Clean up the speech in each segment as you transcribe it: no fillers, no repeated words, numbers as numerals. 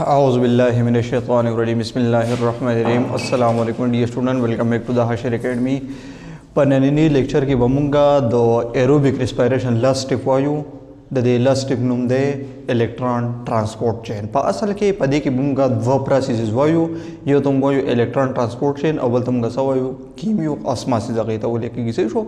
औज़ुबिल्लाहिमिनश्शैतानिर्रजीम बिस्मिल्लाहिर्रहमानिर्रहीम अस्सलामु अलैकुम dear student welcome back to the Hashir academy पननी लेक्चर की बमुंगा दो एरोबिक रेस्पिरेशन लास्ट स्टेप वायु द लास्ट स्टेप नुम दे इलेक्ट्रॉन ट्रांसपोर्ट चेन पा असल के पदे की बमुंगा दो प्रोसेसेस वायु यो तुम वायु इलेक्ट्रॉन ट्रांसपोर्ट चेन अव्वल तुम गसा वायु कीमियो ऑस्मोसिस जगह तो लेके किसे शो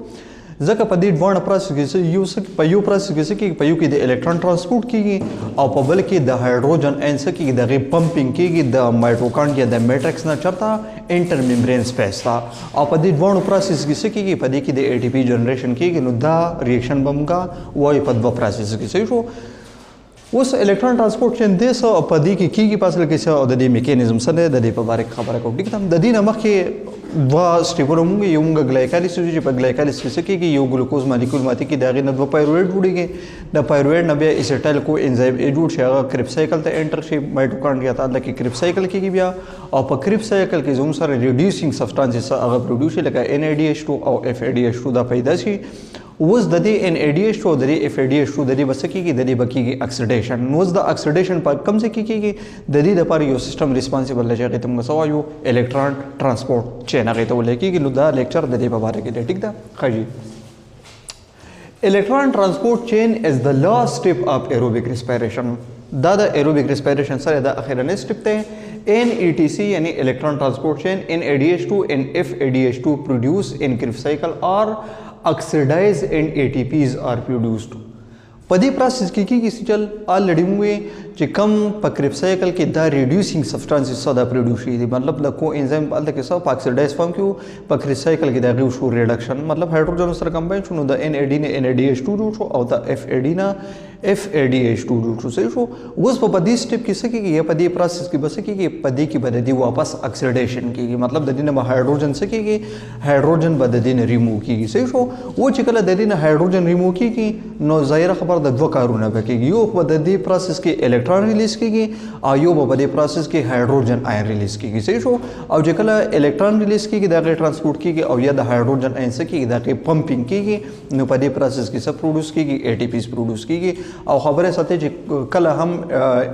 ځکه په دې ډوانه پروسس کې په یو پروسس کې په یو کې د الکترون ترانسپورت کیږي او په بل کې د هایدروجن انس کې دغه پمپینګ کیږي د مایټوکانډریا د میټرکس نه چرته انټر میمبرین سپیس تا او په دې ډوانه پروسس کې کیږي په دې کې د اي ټي پی جنریشن کیږي نو دا ریاکشن بمګه وای په دوه پروسس کې صحیح شو اوس الکترون ترانسپورت چین د سو په دې کې کیږي په اصل کې څه او د دې میکانیزم سره د دې په اړه خبره کوم ډیکتم د دې نه مخکې دوا سټیپونه مونږ یو مونږ ګلایکالیس چې په ګلایکالیس کې کېږي یو ګلوکوز مالیکول ماته کې داغه نه دوه پایرویډ جوړیږي د پایرویډ نه بیا اسیټایل کو انزایم جوړ شي هغه کریب سایکل ته انټر شي مایټوکانډریا ته د کریب سایکل کېږي بیا او په کریب سایکل کې زموږ سره ریډیوسینګ سبسټانسز هغه پروډوس شي لکه NADH2 او FADH2 دا پیدا شي اوس د دې NADH2 او د دې FADH2 د دې بس کېږي د دې بکیږي اکسیډیشن نو د اکسیډیشن په کم څه کېږي د دې لپاره یو سیستم ریسپانسیبل لږه ته موږ سوایو الکترون ترانسپورت چین هغه ته ولکېږي نو دا لیکچر د دې په اړه کې ټیک ده خجی الکترون ترانسپورت چین از د لاست سټیپ اف ایروبیک ریسپیریشن دا د ایروبیک ریسپیریشن سره د اخرنی سټیپ ته NETC یعنی electron transport chain NADH2 and FADH2 produce in Krebs cycle are oxidized and ATPs are produced. په دې پروسس کې کیږي چل الریډي موږ چې کم په کریب سایکل کې دا ریډیوسینګ سبسټانسز صدا پروډوس شي مطلب د کو انزایم الته کې سب اکسیډایز فارم کې په کریب سایکل کې دا غو شو ریډکشن مطلب هایدروجن سره کمباین شو نو د NAD نه NADH2 جوړ شو او د FAD نه FADH2 جوړ شو صحیح شو اوس په دې سټیپ کې څه کېږي په دې پروسس کې بس کېږي په دې کې بد دي واپس اکسیډیشن کېږي مطلب د دې نه هایدروجن څه کېږي هایدروجن بد دي نه ریموو کېږي صحیح شو او چې کله د دې نه هایدروجن ریموو کېږي نو ظاهر خبر د دوه کارونه وکړي یو په دې پروسس کې الکترون ریلیز کېږي او یو په دې پروسس کې هایدروجن آین ریلیز کېږي صحیح شو او چې کله الکترون ریلیز کېږي دا ټرانسپورت کېږي او یا د هایدروجن آین څه کېږي دا پمپینګ کېږي نو په دې پروسس کې څه پروډوس کېږي ATPs پروډوس کېږي او خبره ساتي چې کله هم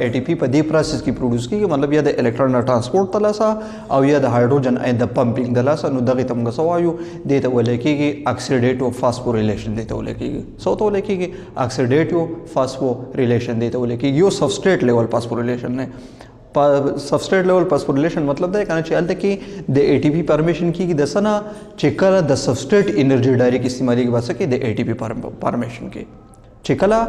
ATP په دې پروسس کې پروډوس کېږي مطلب یا د الکترون ټرانسپورت تلاسا او یا د هایدروجن آین د پمپینګ د لاسا نو دغه تم غسوایو د ته ولکېږي اکسیډیټیو فاسفوریلیشن د ته ولکېږي سو ته ولکېږي اکسیډیټیو فاسفوریلیشن د ته ولکېږي یو سبسټریټ لیول فاسفوریلیشن نه سبسټریټ لیول فاسفوریلیشن مطلب دا کنه چې الته کې د ATP فارمیشن کېږي د سنا چې کله د سبسټریټ انرژي ډایرکټ استعمالي کې واسه کې د ATP فارمیشن کې چې کله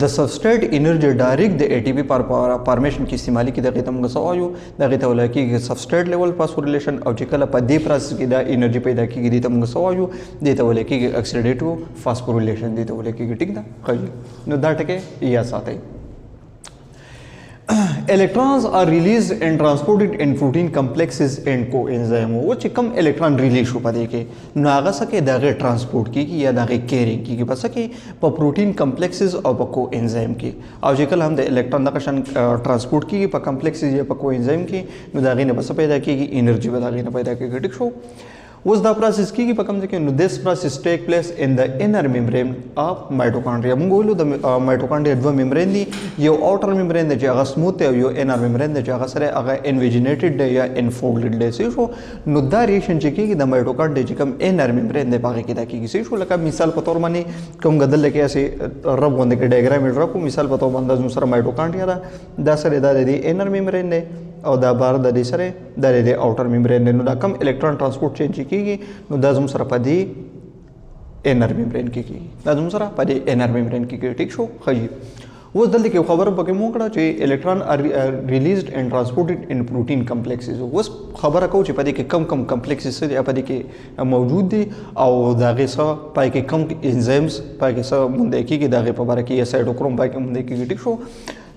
د سبسټریټ انرژي ډایرکټ د ATP فارمیشن کې استعمالي کې دغه تم غسوایو دغه ته ولکېږي سبسټریټ لیول فاسفوریلیشن او چې کله په دې پروسس کې دا انرژي پیدا کېږي د تم غسوایو د ته ولکېږي اکسیډیټیو فاسفوریلیشن د ته ولکېږي ټیک ده نو دا ټکه یا ساتي electrons are released and transported in protein complexes and coenzyme و چې کوم الکترون ریلیز شو پدې کې نو هغه سکه دغه ترانسپورت کیږي یا دغه کیرینګ کیږي پس کې په پروتین کمپلیکسز او په کوانزایم کې او چې کله هم د الکترون د قشن ترانسپورت کیږي په کمپلیکسز یا په کوانزایم کې نو دغه نه بس پیدا کیږي انرژي به دغه نه پیدا کیږي ټیک شو اوس دا پروسس کیږي په کوم ځای کې نو دیس پروسس ټیک پلیس ان د انر میمبرین اف مایټوکانډریا موږ ویلو د مایټوکانډریا دوه میمبرین دي یو اوټر میمبرین دی چې هغه سموث دی او یو انر میمبرین دی چې هغه سره هغه انویجنیټډ دی یا انفولډډ دی صحیح شو نو دا ریشن چې کیږي د مایټوکانډریا چې کوم انر میمبرین دی هغه کې دا کیږي صحیح شو لکه مثال په تور باندې کوم غدل کې اسه رب باندې کې ډایګرام ډرا کو مثال په تور باندې سره مایټوکانډریا دا سره دا د انر میمبرین دی او دا بار د دې سره د اوټر میمبرین نو دا کم الکترون ترانسپورت چین کیږي نو دا زم سره پدې انر میمبرین کیږي دا زم سره پدې انر میمبرین کیږي ټیک شو خجی اوس دلته کې خبره پکې مو کړه چې الکترون ار ریلیزډ اینڈ ترانسپورټډ ان پروتین کمپلیکسز اوس خبره کو چې پدې کې کم کم کمپلیکسز دي پدې کې موجود دي او داغه سره پای کې کم انزایمز پای کې سره مونږ کې داغه په اړه کې سایټوکروم پای کې مونږ کې ټیک شو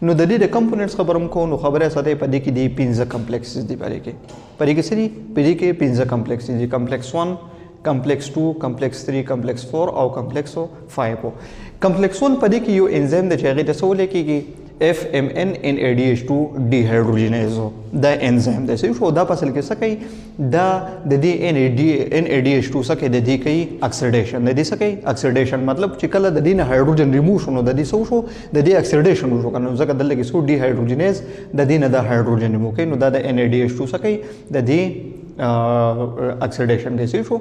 نو د دې د کمپوننټس خبرم کو نو خبره ساته په دې کې د 15 کمپلیکسز دی پاره کې سری په دې کې 15 کمپلیکسز دي کمپلیکس 1 کمپلیکس 2 کمپلیکس 3 کمپلیکس 4 او کمپلیکس 5 کمپلیکس 1 په دې کې یو انزایم د چې هغه د سولې کېږي FMN NADH2 dehydrogenase دا انزیم دی صحیح شو دا په اصل کې څه کوي دا د دې NADH2 څه کوي د دې کوي اکسیډیشن د دې څه کوي اکسیډیشن مطلب چې کله د دې نه هایدروجن ریموو شو نو د دې څه شو د دې اکسیډیشن وشو کنه ځکه دلته کې څو ډیهایدروجنیز د دې نه د هایدروجن ریموو کوي نو دا د NADH2 څه کوي د دې اکسیډیشن دی صحیح شو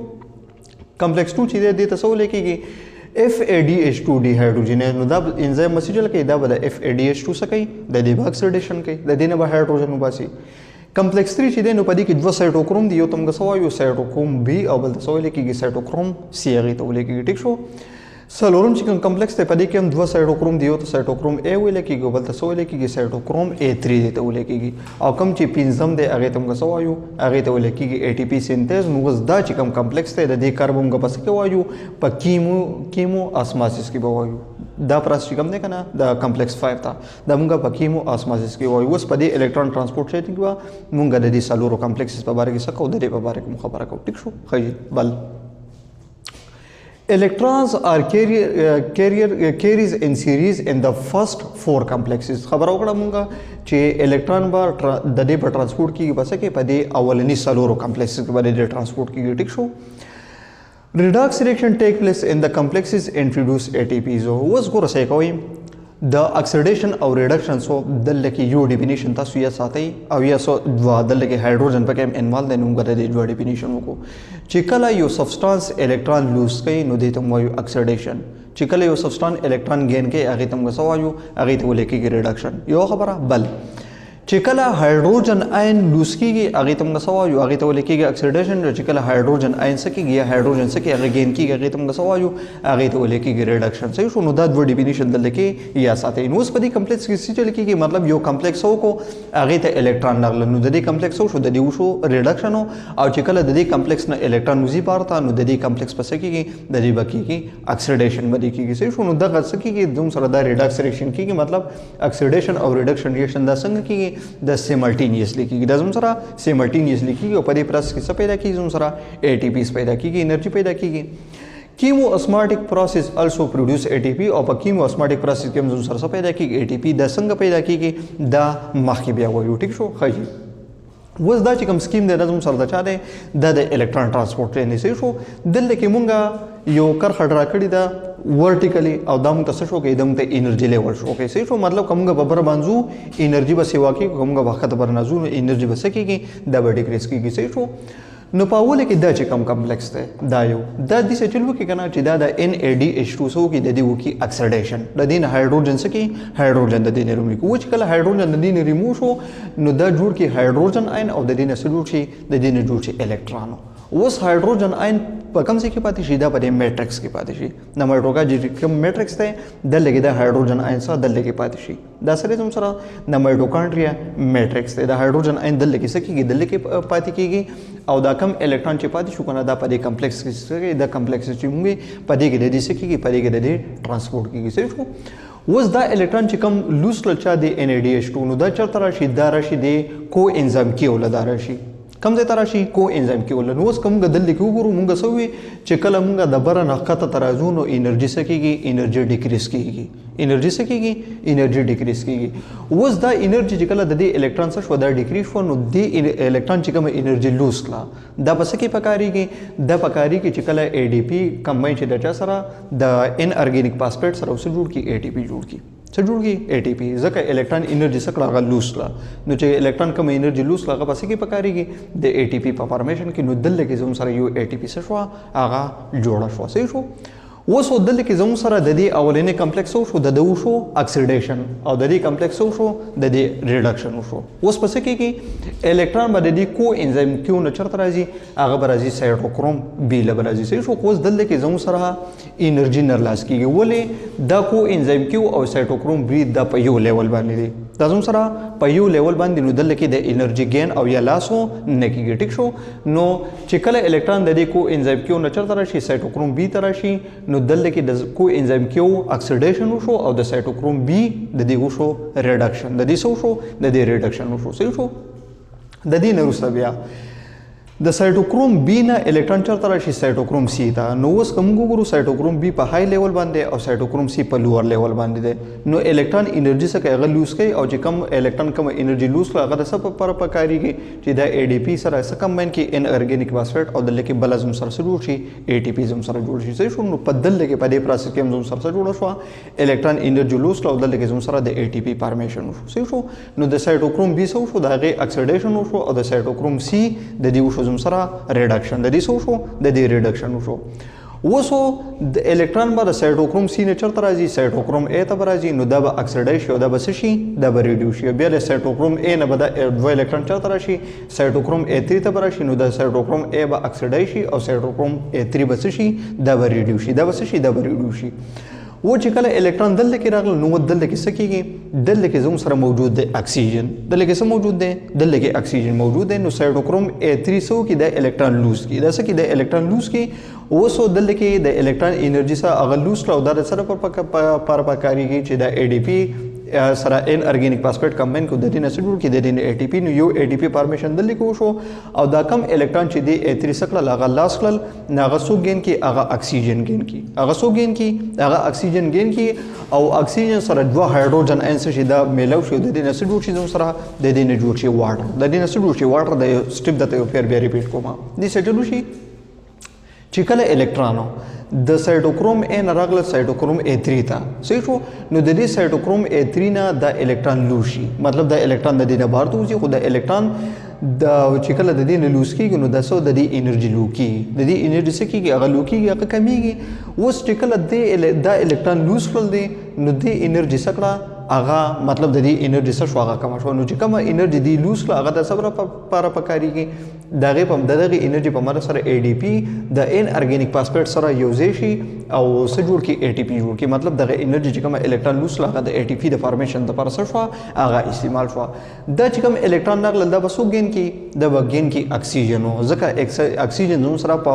کمپلیکس 2 چې دې ته څه ولیکيږي FADH2 dehydrogenase نو دا انزیم مسیجل کوي دا به د FADH2 څه کوي د دې به اکسیډیشن کوي د دې نه به هایدروجن وباسي کمپلیکس 3 چې دی نو په دې کې دوه سایټوکروم دی یو تم غسوا یو سایټوکروم B او بل څه ولیکيږي سایټوکروم C هغه ته ولیکيږي ټیک شو سلورم چې کوم کمپلیکس ته په دې کې هم دوه سایټوکروم دی یو ته سایټوکروم A ولیکيږي بل ته څه ولیکيږي سایټوکروم A3 دی ته ولیکيږي او کوم چې پنځم دی هغه تم غسوا یو هغه ته ولیکيږي ATP سینتیز نو وز دا چې کوم کمپلیکس ته د دې کاربون غ پس کې وایو په کیمو اسماسیس کې وایو دا پروسس کوم دی کنه دا کمپلیکس 5 تا دا مونږه په کیمو اسماسیس کې وایو اوس په دې الکترون ترانسپورت شي ته مونږه د دې سلورو کمپلیکسز په اړه کې څه کو د دې په اړه کې خبره کوو ټیک شو خی بل Electrons are carries in series in the first 4 complexes خبر وکړه مونږه چې الکترون به د دې په ترانسپورت کیږي بس کې په دې اولنی سلورو کمپلیکسز کې باندې ترانسپورت کیږي ټیک شو redox reaction take place in the complexes introduce ATPs اوس ګوره څه کوي د اکسیډیشن او ریډکشن سو دلته کې یو ډیفینیشن تاسو یې ساتي او یا سو دوا دلته کې هایدروجن پکې انوالو دی نو موږ د دې دوه ډیفینیشن وکړو چې کله یو سبسټانس الکترون لوز کوي نو دې ته وایو اکسیډیشن چې کله یو سبسټانس الکترون گین کوي هغه ته موږ وایو هغه ته ولیکي ریډکشن یو خبره بل چې کله هایدروجن آین لوز کیږي هغه ته موږ وایو هغه ته ولیکيږي اکسیډیشن چې کله هایدروجن آین سکیږي یا هایدروجن سکیږي هغه گین کیږي هغه ته موږ وایو هغه ته ولیکيږي ریډکشن صحیح شو نو دا دوه ډیفینیشن دلته کې یا ساتي نو اوس په دې کمپلیکس کې څه چل کیږي مطلب یو کمپلیکس وو کو هغه ته الکترون نغله نو د دې کمپلیکس شو د دې وشو ریډکشن او چې کله د دې کمپلیکس نه الکترون وزي پارته نو د دې کمپلیکس پس کېږي د دې بکیږي اکسیډیشن باندې کېږي صحیح شو نو دا څه کېږي دوم سره دا ریډکس ریاکشن کېږي مطلب اکسیډیشن او ریډکشن ریاکشن دا څنګه کېږي د سیملټینیسلی کېږي دا زم سره سیملټینیسلی کېږي او په دې پروسس کې څه پیدا کېږي زم سره ATPs پیدا کېږي انرژي پیدا کېږي chemoosmotic process also produce ATP او په chemoosmotic process کې زم سره څه پیدا کېږي ATP دا څنګه پیدا کېږي دا مخکې بیا وایو ټیک شو خجی وز دا چې کوم سکیم دی نظم سره دا چا دی دا د الکترون ترانسپورت نه شي شو دلته کې مونږه یو کرخه ډرا کړی دا ورټیکلی او دا موږ څه شو کې دم ته انرژي لیول شو کې شي شو مطلب کومه ببر باندې انرژي به سیوا کې کومه وخت پر نزو انرژي به سکیږي دا به ډیکریس کیږي شي شو نو په اول کې دا چې کوم کمپلیکس دی دا یو دا د څه چلو کې کنه چې دا د NADH2 سو کې د دې وکی اکسیډیشن د دې هایدروجن سکی هایدروجن د دې ریموو کو چې کله هایدروجن د دې ریموو شو نو دا جوړ کې هایدروجن آین او د دې نه جوړ شي د دې نه جوړ شي الکترون اوس هایدروجن آین په کوم ځای کې پاتې شي دا په میټرکس کې پاتې شي د مایټوکا چې کوم میټرکس ته د لګي د هایدروجن آین سره د لګي پاتې شي دا سره زم سره د مایټوکانډریا میټرکس ته د هایدروجن آین د لګي سکیږي د لګي پاتې کیږي او دا کم الکترون چې پاتې شو کنه دا په دې کمپلیکس کې د کمپلیکس چې موږ په دې کې د دې سکیږي په دې کې د دې ترانسپورت کیږي صحیح شو اوس دا الکترون چې کوم لوز لچا دی NADH2 نو دا چرته راشي دا راشي دی کو انزیم کې ولدا راشي کم ځای ته راشي کو انزیم کې ول نو اوس کوم غدل کې وګورو مونږ سوې چې کله مونږ د بره نخته ترازو نو انرژي سکیږي انرژي ډیکریس کیږي انرژي سکیږي انرژي ډیکریس کیږي اوس دا انرژي چې کله د دې الکترون سره شو دا ډیکریس شو نو د الکترون چې کوم انرژي لوز کړه دا پس کې پکاريږي د پکاري کې چې کله ADP کمباین شي د چا سره د ان ارګینیک فاسفیټ سره اوس جوړ کی ATP جوړ کی څه جوړ کی ATP ځکه الکترون انرژي سره هغه لوز کړه نو چې الکترون کوم انرژي لوز کړه پس کې پکاريږي د ATP په فارمیشن کې نو دلته کې زموږ سره یو ATP څه شو هغه جوړه شو صحیح شو اوس دلته کې زموږ سره د دې اولنې کمپلیکس شو د دو شو اکسیډیشن او د دې کمپلیکس شو د دې ریډکشن شو اوس پس کې الکترون باندې د کو انزیم کیو نه چرته راځي هغه به راځي سایټوکروم B لبل راځي صحیح شو اوس دلته کې زموږ سره انرژي نرلاس کیږي ولې دا کو انزیم کیو او سایټوکروم B د په یو لیول باندې دي دا زموږ سره په یو لیول باندې نو دلته کې د انرژي گین او یا لاسو نه کیږي ټیک شو نو چې کله الکترون د دې کو انزیم کیو نه چرته راشي سایټوکروم B ته راشي نو دلته کې د کو انزیم کیو اکسیډیشن وشو او د سایټوکروم B د دې وشو ریډکشن د دې شو د دې ریډکشن وشو صحیح شو د دې نه وروسته بیا د سایټوکروم بی نه الکترون چرته راشي سایټوکروم سی ته. نو اوس کوم ګورو سایټوکروم بی په های لیول باندې او سایټوکروم سی په لوور لیول باندې دی. نو الکترون انرژي څخه هغه لوز کوي او چې کم الکترون کم انرژي لوز کړي هغه د څه په پکاريږي چې د اي ډي پی سره څه کمباین کې ان ارګانیک فاسفیټ او د لکه بل زم سره جوړ شي اي ټي پی زم سره جوړ شي. صحیح شو. نو په دل کې په دې پروسس کې زم سره جوړ شو الکترون انرژي لوز کړي او د لکه زم سره د اي ټي پی فارمیشن وشو. صحیح شو. نو د سایټوکروم بی سره شو د هغه اکسیډیشن وشو او د سایټوکروم سی د دې وشو زم سره ریډکشن د دې شو د دې ریډکشن وشو. وسو د الکترون به د سایټوکروم سی نه چرته راځي سایټوکروم ا ته راځي. نو دا به اکسیډایز شي او دا به څه شي دا به ریډیوس شي. بیا د سایټوکروم ا نه به د دوه الکترون چرته راشي سایټوکروم ا3 ته راشي. نو د سایټوکروم ا به اکسیډایز شي او سایټوکروم ا3 به څه شي دا به ریډیوس شي دا به څه شي دا به ریډیوس شي. و چې کله الکترون دلته کې راغله نو دلته کې څه کېږي دلته کې زموږ سره موجود دی اکسیجن. دلته کې څه موجود دی دلته کې اکسیجن موجود دی. نو سایټوکروم A3 سو کې د الکترون لوز کی دا څه کې د الکترون لوز کی اوسو دلته کې د الکترون انرژي سره هغه لوز کړه او دا سره پر پکاريږي چې د ADP سره ان ارګانیک فاسفیټ کمباین کو د دې نه جوړ کی د دې نه ATP نو یو ATP فارمیشن دلته کې وشو او دا کم الکترون چې دی A3 سره هغه لاس کړل هغه سو گین کی هغه اکسیجن گین کی هغه سو گین کی هغه اکسیجن گین کی او اکسیجن سره دوه هایدروجن آینس چې دا میلاو شو د دې نه جوړ شي زم سره د دې نه جوړ شي واټر د دې نه جوړ شي واټر د سټپ د ته پیر بیا ریپیټ کوم دې څه جوړ شي چې کله الکترونو د سایټوکروم ا نه راغله سایټوکروم A3 ته. صحیح شو. نو د دې سایټوکروم A3 نه د الکترون لوز شي مطلب د الکترون د دې نه بهر ته وځي خو د الکترون د چې کله د دې نه لوز کېږي نو د څه د دې انرژي لو کېږي د دې انرژي څه کېږي هغه لو کېږي هغه کمیږي. اوس چې کله د الکترون لوز کړل دی نو د انرژي سکړه هغه مطلب د دې انرژي څه شو هغه کم شو. نو چې کومه انرژي دی لوز کړه هغه د صبر لپاره پکاريږي دغه په دغه انرژي په مر سره ADP د ان ارګانیک فاسفیټ سره یوځای شي او څه جوړ کی ATP جوړ کی مطلب دغه انرژي چې کومه الکترون لوز کړه د ATP د فارمیشن لپاره څه شو هغه استعمال شو. د چې کوم الکترون نقل د بسو گین کی د وګین کی اکسیجن او ځکه اکسیجن نو سره په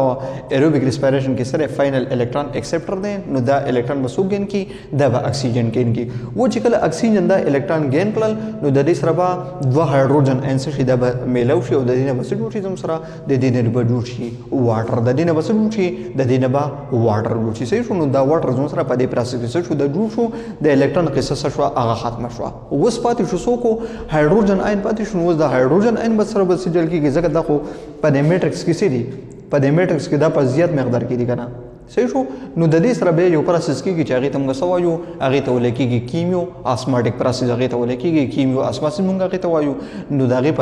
ایروبیک ریسپیریشن کې سره فائنل الکترون ایکسپټر دی نو دا الکترون بسو گین کی د اکسیجن گین کی و چې کله اکسیجن د الکترون گین کړل نو د دې سره به دوه هایدروجن آینس شي د میلاو شي او د دې نه بس جوړ شي زم سره د دې نه به جوړ شي واټر د دې نه بس جوړ شي د دې نه به واټر جوړ شي. صحیح شو. نو دا واټر زم سره په دې پروسس کې شو د جوړ شو د الکترون قصه شو هغه ختم شو. اوس پاتې شو سو کو هایدروجن آین پاتې شو. اوس د هایدروجن آین بس سره بس جل کېږي ځکه دا خو په د میټرکس کې سي دي په د میټرکس کې دا په زیات مقدار کې دي کنه. صحیح شو. نو د دې سره به یو پروسس کېږي چې هغه ته موږ سوایو هغه ته ولکېږي کیمیو اسماټیک پروسس هغه ته ولکېږي کیمیو اسماس موږ هغه ته وایو. نو دا هغه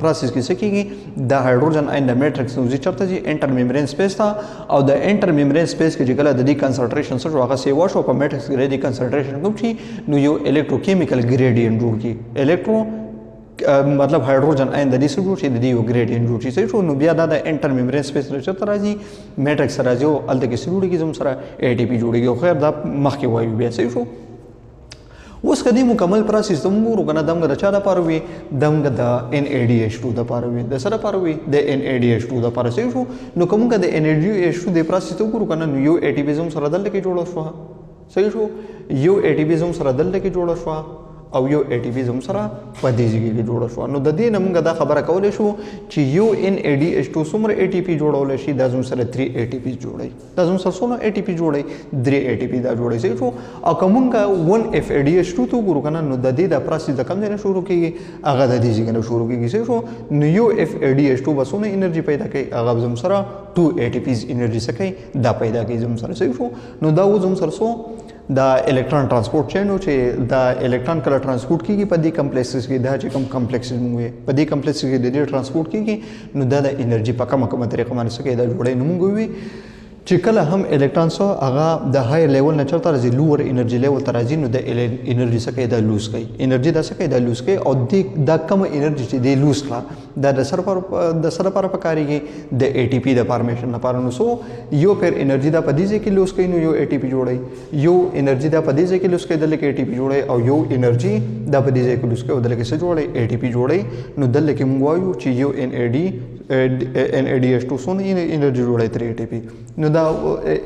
پروسس کې څه کېږي د هایدروجن آین د میټرکس نو چرته چې انټر میمبرین سپیس تا او د انټر میمبرین سپیس کې چې کله د دې کنسنټریشن سره هغه سیوا شو په میټرکس کې د کنسنټریشن کوم شي نو یو الکتروکیمیکل ګریډینټ جوړ کی الکترو مطلب هایدروجن آین د دې سره جوړ شي د دې یو ګریډینټ جوړ شي. صحیح شو. نو بیا دا د انټر میمبرین سپیس سره چرته راځي میټرکس سره راځي او الته کې سره جوړیږي زم سره ATP جوړیږي او خیر دا مخکې وایو بیا. صحیح شو. اوس کدی مکمل پروسس ته موږ وګڼه دمګه د چا د پاره وي دمګه د NADH2 د پاره وي د سره پاره وي د NADH2 د پاره. صحیح شو. نو کومګه د NADH2 د پروسس ته وګورو کنه نو یو ATP زم سره دلته کې جوړ شو. صحیح شو. یو ATP زم سره دلته کې جوړ شو او یو ATP زم سره په دې ځای کې جوړ شو. نو د دې نه موږ دا خبره کولای شو چې یو NADH2 څومره ATP جوړول شي دا زم سره 3 ATP جوړي دا زم سره څونه ATP جوړي 3 ATP دا جوړي. صحیح شو. او کومګه 1FADH2 ته ګورو کنه نو د دې د پروسس د کوم ځای نه شروع کیږي هغه د دې ځای نه شروع کیږي. صحیح شو. نو یو FADH2 بسونه انرژي پیدا کوي هغه زم سره 2 ATPs انرژي سکي دا پیدا کوي زم سره. صحیح شو. نو دا و زم سره سو دا الکترون ترانسپورت چین چې دا الکترون کله ترانسپورت کیږي په دې کمپلیکسز کې دا چې کوم کمپلیکسز موږ په دې کمپلیکس کې د دې ترانسپورت کیږي نو دا د انرژي په کومه طریقه باندې څه کې دا جوړې نو موږ وي چې کله هم الکترون سو هغه د های لیول نه چلته راځي لوور انرژي لیول ته راځي نو د انرژي څخه دا لوز کوي انرژي دا څخه دا لوز کوي او د کم انرژي چې دی لوز کړه دا د سر پر پکاريږي د ATP د فارمیشن لپاره. نو سو یو پر انرژي دا په دې ځای کې لوز کوي نو یو ATP جوړي یو انرژي دا په دې ځای کې لوز کوي د لکه ATP جوړي او یو انرژي دا په دې ځای کې لوز کوي د لکه څه جوړي ATP جوړي نو د لکه موږ وایو چې یو NADH2 سونه انرژي جوړي 3 ATP نو دا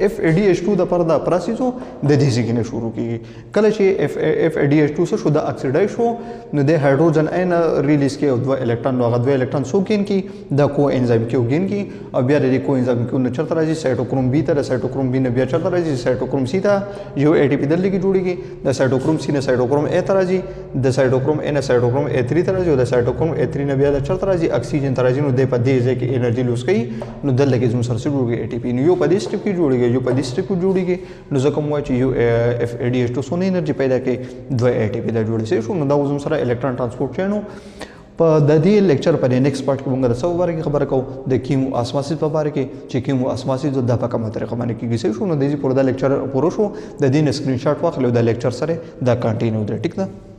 FADH2 د پر دا پروسس د دې ځای نه شروع کیږي کله چې FADH2 څه شو د اکسیډایز شو نو د هایدروجن اين ریلیز کې او دوه الکترون هغه دوه الکترون سو کین کی دا کو انزایم کې وګین کی او بیا د کو انزایم کې نو چرته راځي سایټوکروم بی ته سایټوکروم بی نه بیا چرته راځي سایټوکروم سی ته یو ATP دلته کې جوړیږي د سایټوکروم سی نه سایټوکروم A ته راځي د سایټوکروم A نه سایټوکروم A3 ته راځي او د سایټوکروم A3 نه بیا د چرته راځي اکسیجن ته راځي نو د په دې ځای کې انرژي لوس کوي نو دلته کې زموږ سره جوړیږي ATP نو یو په دې سټپ کې جوړیږي یو په دې سټپ کې جوړیږي نو ځکه مو چې یو FADH2 سونه انرژي پیدا کوي دوه ATP دا جوړي شي نو دا زموږ سره الکترون ترانسپورت چین په د دې لیکچر په نیکسټ پارت کې موږ د څو باره کې خبره کوو د کیمو اسماسیس په باره کې چې کیمو اسماسیس د په کومه طریقه باندې کیږي شو نو د دې پوره د لیکچر پوره شو د دې سکرین شاټ واخلو د لیکچر سره دا کنټینیو دی ټیک ده